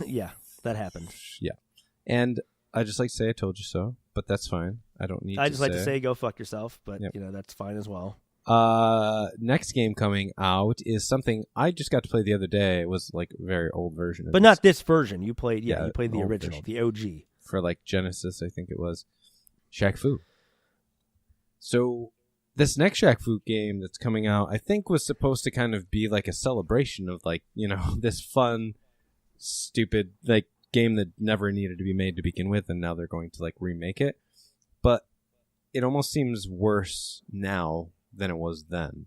Yeah, that happened. Yeah. And I just like to say I told you so, but that's fine. I don't need I to just like to say go fuck yourself, but Yep. that's fine as well. Next game coming out is something I just got to play the other day. It was like a very old version of But not this version. You played you played the an old original, version. the OG. For like Genesis, I think it was Shaq Fu. So this next Shaq Fu game that's coming out, I think was supposed to kind of be like a celebration of like, this fun, stupid like game that never needed to be made to begin with, and now they're going to like remake it. But it almost seems worse now than it was then.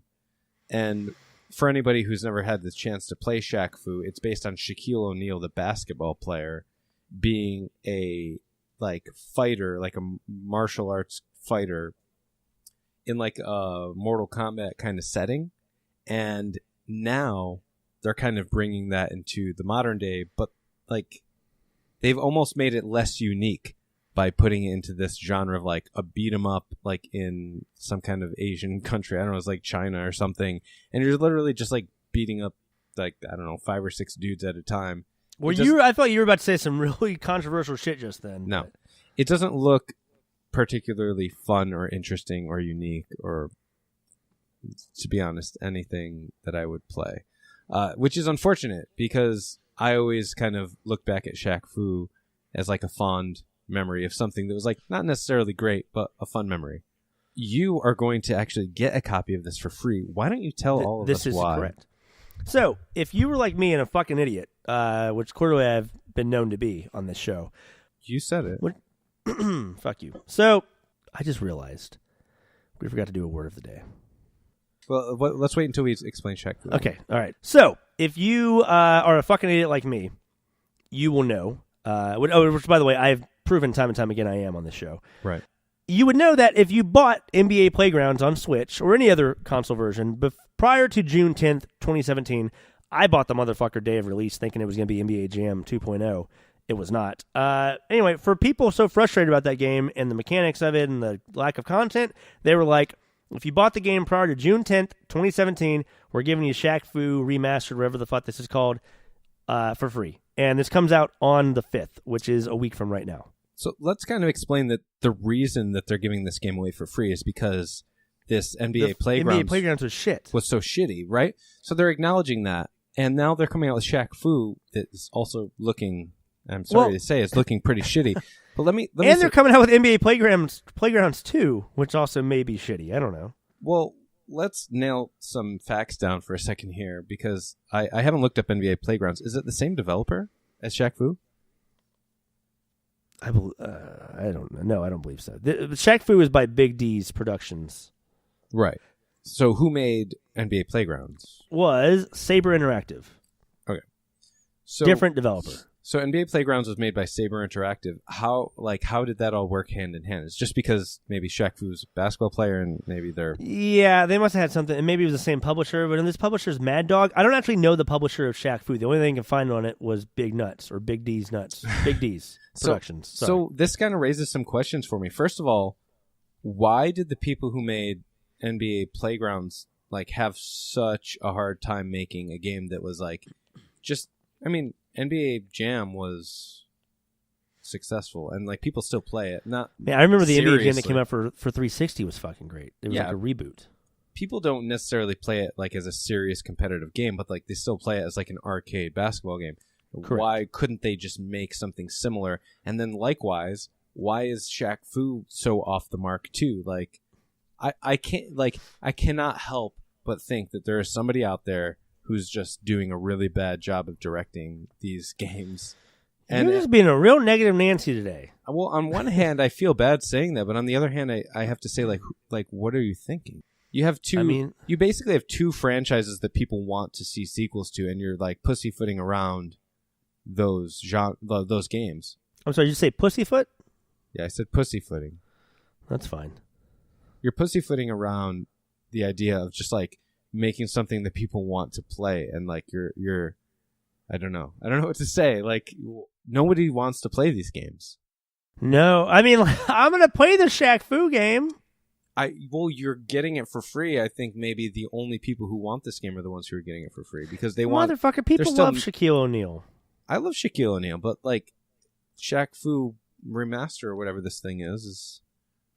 And for anybody who's never had the chance to play Shaq Fu, it's based on Shaquille O'Neal, the basketball player, being a like fighter, like a martial arts fighter in like a Mortal Kombat kind of setting. And now they're kind of bringing that into the modern day, but like they've almost made it less unique by putting it into this genre of like a beat 'em up, like in some kind of Asian country. I don't know, it's like China or something. And you're literally just like beating up like, I don't know, 5 or 6 dudes at a time. I thought you were about to say some really controversial shit just then. No, it doesn't look particularly fun or interesting or unique or, to be honest, anything that I would play, which is unfortunate because I always kind of look back at Shaq Fu as like a fond memory of something that was like not necessarily great, but a fun memory. You are going to actually get a copy of this for free. Why don't you tell all of us why? This is correct. So, if you were like me and a fucking idiot, which clearly I've been known to be on this show. You said it. Fuck you. So, I just realized we forgot to do a word of the day. Well, let's wait until we explain Shaq Fu. Okay, all right. So, if you are a fucking idiot like me, you will know, which, by the way, I've proven time and time again I am on this show. Right. You would know that if you bought NBA Playgrounds on Switch or any other console version prior to June 10th, 2017, I bought the motherfucker day of release thinking it was going to be NBA Jam 2.0. It was not. Anyway, for people so frustrated about that game and the mechanics of it and the lack of content, they were like, if you bought the game prior to June 10th, 2017, we're giving you Shaq Fu Remastered, whatever the fuck this is called, for free. And this comes out on the 5th, which is a week from right now. So let's kind of explain that the reason that they're giving this game away for free is because this NBA Playgrounds was shit. Was so shitty, right? So they're acknowledging that, and now they're coming out with Shaq Fu that is also looking, I'm sorry to say, it's looking pretty shitty. But let me they're coming out with NBA Playgrounds 2, which also may be shitty. I don't know. Well, let's nail some facts down for a second here, because I haven't looked up NBA Playgrounds. Is it the same developer as Shaq Fu? I don't know. No, I don't believe so. Shaq Fu is by Big D's Productions. Right. So who made NBA Playgrounds? Was Saber Interactive. Okay. So different developer. So NBA Playgrounds was made by Saber Interactive. How did that all work hand in hand? It's just because maybe Shaq Fu's a basketball player and maybe they're... Yeah, they must have had something. And maybe it was the same publisher, but in this publisher's Mad Dog, I don't actually know the publisher of Shaq Fu. The only thing I can find on it was Big Nuts or Big D's Nuts. Big D's Productions. So this kind of raises some questions for me. First of all, why did the people who made NBA Playgrounds have such a hard time making a game that was NBA Jam was successful and people still play it. I remember the NBA Jam that came out for 360 was fucking great. It was like a reboot. People don't necessarily play it as a serious competitive game, but they still play it as an arcade basketball game. Correct. Why couldn't they just make something similar? And then likewise, why is Shaq Fu so off the mark too? I cannot help but think that there is somebody out there who's just doing a really bad job of directing these games. And you're just being a real negative Nancy today. Well, on one hand, I feel bad saying that, but on the other hand, I have to say, what are you thinking? You have two. You basically have two franchises that people want to see sequels to, and you're pussyfooting around those games. I'm sorry, did you say pussyfoot? Yeah, I said pussyfooting. That's fine. You're pussyfooting around the idea of just making something that people want to play, and you're I don't know what to say. Nobody wants to play these games. No, I'm gonna play the Shaq Fu game. You're getting it for free. I think maybe the only people who want this game are the ones who are getting it for free because they want. Motherfucker, people love Shaquille O'Neal. I love Shaquille O'Neal, but like Shaq Fu remaster or whatever this thing is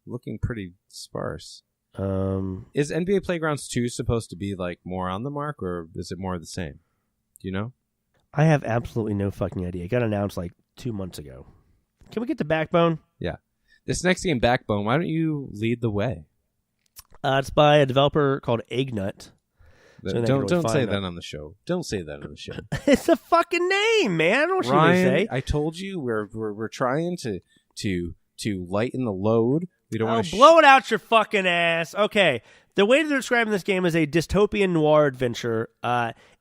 looking pretty sparse. Is NBA Playgrounds 2 supposed to be like more on the mark, or is it more of the same? Do you know? I have absolutely no fucking idea. It got announced like 2 months ago. Can we get to Backbone? Yeah. This next game, Backbone, why don't you lead the way? It's by a developer called Eggnut. Don't say that on the show. Don't say that on the show. It's a fucking name, man. What should we say? I told you we're trying to lighten the load. We don't want to blow it out your fucking ass. Okay. The way they're describing this game is a dystopian noir adventure.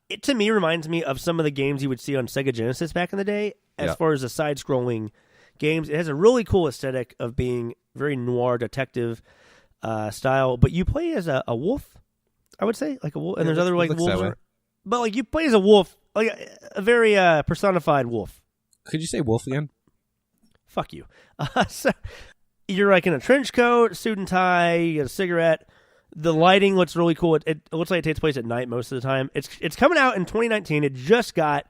It to me reminds me of some of the games you would see on Sega Genesis back in the day. As far as the side-scrolling games, it has a really cool aesthetic of being very noir detective style. But you play as a wolf, I would say, like a wolf. And there's other like wolves, but like you play as a wolf, like a very personified wolf. Could you say wolf again? Fuck you. So you're like in a trench coat, suit and tie, you get a cigarette. The lighting looks really cool. It looks like it takes place at night most of the time. It's coming out in 2019. It just got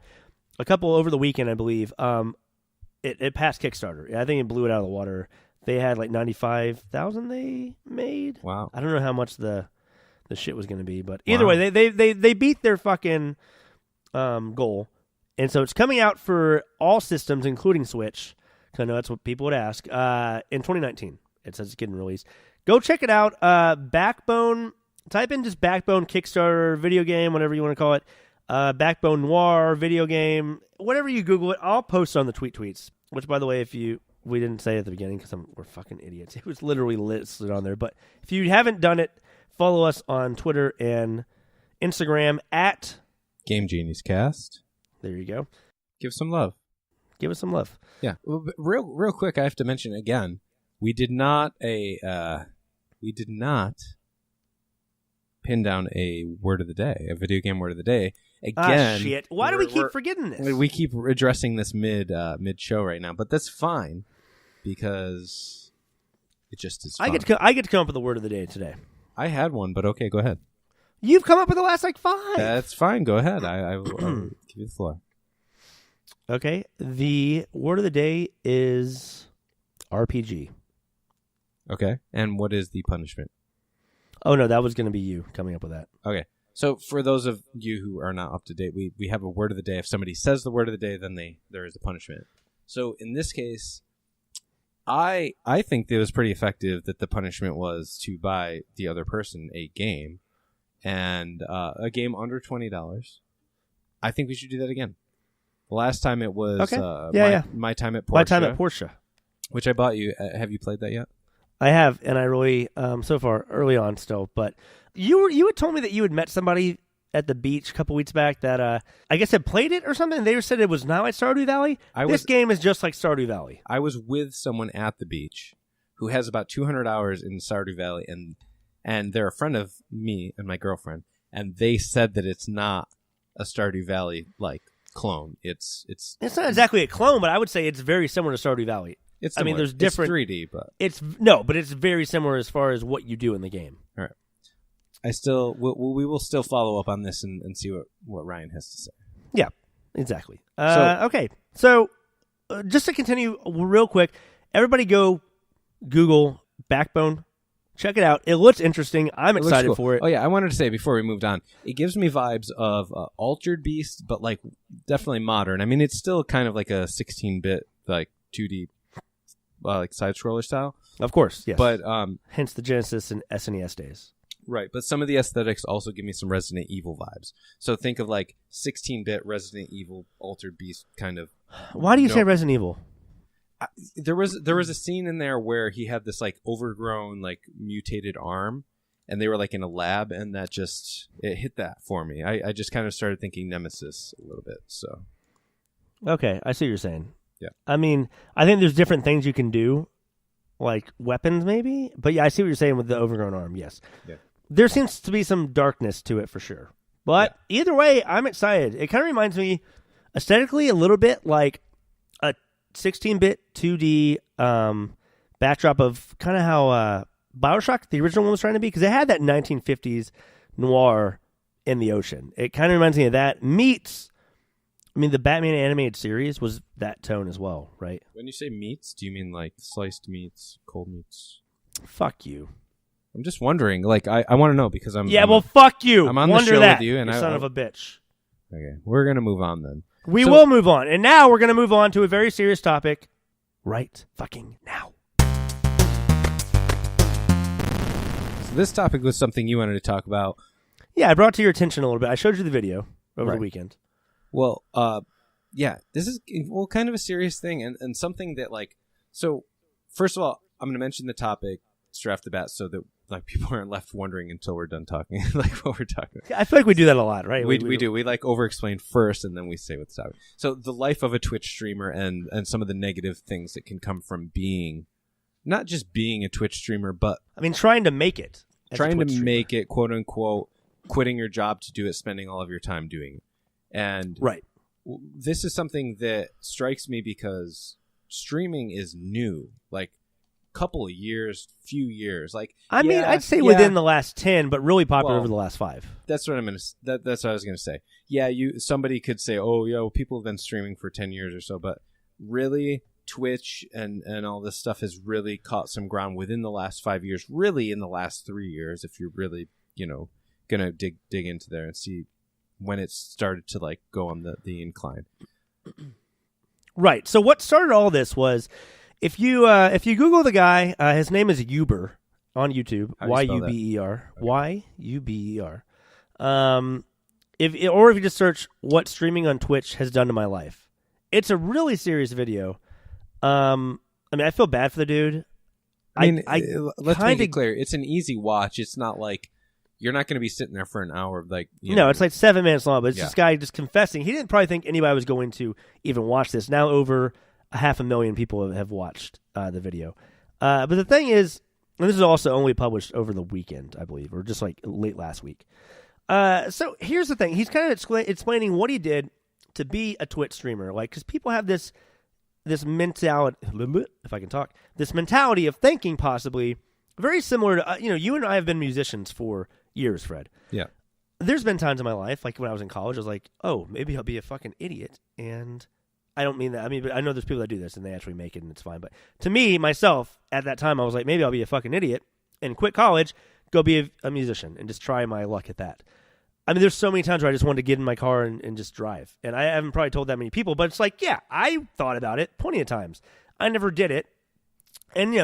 a couple over the weekend, I believe. It passed Kickstarter. I think it blew it out of the water. They had like 95,000 they made. Wow. I don't know how much the shit was going to be, but either way, they beat their fucking goal. And so it's coming out for all systems, including Switch. Because I know that's what people would ask. In 2019, it says it's getting released. Go check it out. Backbone. Type in just Backbone Kickstarter video game, whatever you want to call it. Backbone Noir video game. Whatever you Google it, I'll post on the tweets. Which, by the way, we didn't say at the beginning because we're fucking idiots. It was literally listed on there. But if you haven't done it, follow us on Twitter and Instagram at Game Genius Cast. There you go. Give some love. Give us some love. Yeah. Real quick, I have to mention again, we did not pin down a word of the day, a video game word of the day. Again, shit. Why do we keep forgetting this? We keep addressing this mid show right now, but that's fine because it just is fun. I get to come up with the word of the day today. I had one, but okay, go ahead. You've come up with the last like 5. That's fine. Go ahead. I will give you the floor. Okay. The word of the day is RPG. Okay. And what is the punishment? Oh, no, that was going to be you coming up with that. Okay. So for those of you who are not up to date, we have a word of the day. If somebody says the word of the day, then there is a punishment. So in this case, I think it was pretty effective that the punishment was to buy the other person a game, and a game under $20. I think we should do that again. The last time it was My Time at Portia. My Time at Portia. Which I bought you. Have you played that yet? I have, and I really, so far, early on still, but you had told me that you had met somebody at the beach a couple weeks back that I guess had played it or something. They said it was not like Stardew Valley. This game is just like Stardew Valley. I was with someone at the beach who has about 200 hours in Stardew Valley, and they're a friend of me and my girlfriend, and they said that it's not a Stardew Valley like clone. It's not exactly a clone, but I would say it's very similar to Stardew Valley. It's similar. I mean, there's different. It's 3D, but but it's very similar as far as what you do in the game. All right. We will still follow up on this and see what Ryan has to say. Yeah, exactly. Okay, so just to continue real quick, everybody go Google Backbone. Check it out. It looks interesting. I'm excited cool. for it. Oh, yeah. I wanted to say before we moved on, it gives me vibes of Altered Beast, but like definitely modern. I mean, it's still kind of like a 16-bit, like 2D, like side-scroller style. Of course, yes. But hence the Genesis and SNES days. Right. But some of the aesthetics also give me some Resident Evil vibes. So think of like 16-bit Resident Evil, Altered Beast kind of. Why do you say Resident Evil? There was a scene in there where he had this like overgrown like mutated arm, and they were like in a lab, and that just it hit that for me. I just kind of started thinking Nemesis a little bit. So okay, I see what you're saying. Yeah, I mean, I think there's different things you can do, like weapons maybe. But yeah, I see what you're saying with the overgrown arm. Yes, yeah. There seems to be some darkness to it for sure. But either way, I'm excited. It kind of reminds me aesthetically a little bit like 16-bit 2D backdrop of kind of how Bioshock, the original one, was trying to be, because it had that 1950s noir in the ocean. It kind of reminds me of that, meets I mean, the Batman animated series was that tone as well, right? When you say meats, do you mean like sliced meats, cold meats? Fuck you. I'm just wondering. Like, I want to know because I'm. Yeah, I'm well, fuck you. I'm on Wonder the show that, with you, and you I son of a bitch. Okay, we're gonna move on then. We will move on, and now we're gonna move on to a very serious topic. Right, fucking now. So this topic was something you wanted to talk about. Yeah, I brought it to your attention a little bit. I showed you the video over Right. the weekend. Well, yeah, this is kind of a serious thing, and something that like. So, first of all, I'm going to mention the topic straight off the bat, so that like people aren't left wondering until we're done talking, like what we're talking about. I feel like we do that a lot, right? We do. We like over-explain first, and then we say what's the topic. So, the life of a Twitch streamer and some of the negative things that can come from being, not just being a Twitch streamer, but I mean, trying to make it. As a trying to Twitch streamer. make it, quote unquote, quitting your job to do it, spending all of your time doing it. And Right. this is something that strikes me because streaming is new, like couple of years, few years. Like I mean, I'd say within the last 10, but really popular over the last 5. That's what I'm gonna. That's what I was gonna say. Yeah, somebody could say, oh, yo, people have been streaming for 10 years or so, but really, Twitch and all this stuff has really caught some ground within the last 5 years. Really, in the last 3 years, if you're really, gonna dig into there and see when it started to like go on the incline. Right. So what started all this was if you Google the guy, his name is Uber on YouTube. Y-U-B-E-R. Okay. Y-U-B-E-R. If you just search what streaming on Twitch has done to my life. It's a really serious video. I mean, I feel bad for the dude. I mean, let's make it clear. It's an easy watch. It's not like you're not going to be sitting there for an hour. Like no, it's like 7 minutes long. But it's this guy just confessing. He didn't probably think anybody was going to even watch this. Now over 500,000 people have watched the video. But the thing is, and this is also only published over the weekend, I believe, or just like late last week. So here's the thing. He's kind of explaining what he did to be a Twitch streamer. Like, because people have this mentality, if I can talk, this mentality of thinking possibly very similar to, you and I have been musicians for years, Fred. Yeah. There's been times in my life, like when I was in college, I was like, oh, maybe I'll be a fucking idiot. And I don't mean that. I mean, but I know there's people that do this and they actually make it and it's fine. But to me, myself, at that time, I was like, maybe I'll be a fucking idiot and quit college, go be a musician and just try my luck at that. I mean, there's so many times where I just wanted to get in my car and just drive. And I haven't probably told that many people, but it's like, yeah, I thought about it plenty of times. I never did it. And,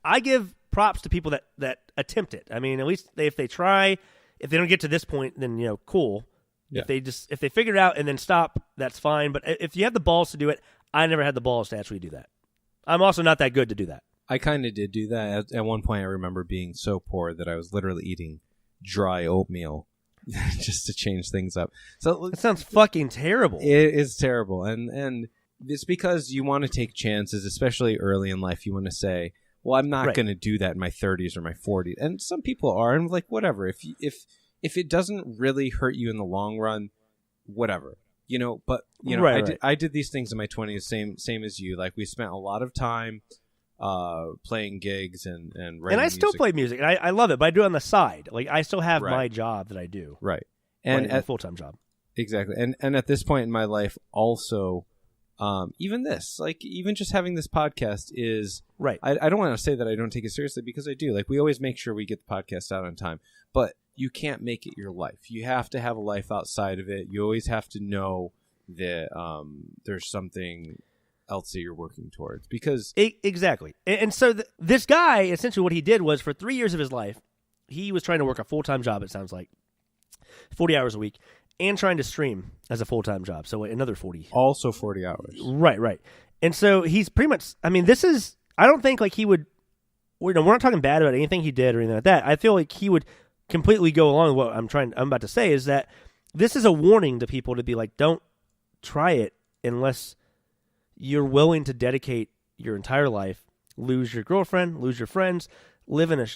I give props to people that attempt it. I mean, at least if they try, if they don't get to this point, then, cool. Yeah. If they figure it out and then stop, that's fine. But if you have the balls to do it, I never had the balls to actually do that. I'm also not that good to do that. I kind of did do that. At one point, I remember being so poor that I was literally eating dry oatmeal just to change things up. So that sounds fucking terrible. It is terrible. And it's because you want to take chances, especially early in life. You want to say, well, I'm not going to do that in my 30s or my 40s. And some people are. And like, whatever. If it doesn't really hurt you in the long run, whatever. But I did these things in my 20s, same as you. Like, we spent a lot of time playing gigs and writing and I still play music, and I love it, but I do it on the side. Like, I still have my job that I do, right, and a full-time job, exactly. And at this point in my life, also, even just having this podcast is right. I don't want to say that I don't take it seriously, because I do. Like, we always make sure we get the podcast out on time, but you can't make it your life. You have to have a life outside of it. You always have to know that there's something else that you're working towards, because exactly. And so this guy, essentially what he did was, for 3 years of his life, he was trying to work a full-time job, it sounds like 40 hours a week, and trying to stream as a full-time job, so another 40 hours. Right. And so he's pretty much, I mean, this is, I don't think like he would, we're not talking bad about anything he did or anything like that. I feel like he would completely go along with what I'm about to say, is that this is a warning to people to be like, don't try it unless you're willing to dedicate your entire life, lose your girlfriend, lose your friends, live in a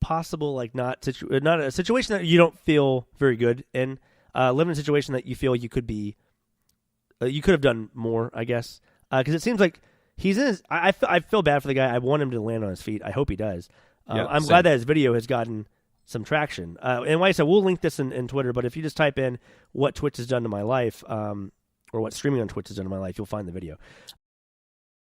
possible, like, not a situation that you don't feel very good in, live in a situation that you feel you could have done more, I guess. Because it seems like he's in his, I feel bad for the guy. I want him to land on his feet. I hope he does. I'm glad that his video has gotten some traction. And like I said, we'll link this in Twitter, but if you just type in what Twitch has done to my life, or what streaming on Twitch has done in my life, you'll find the video.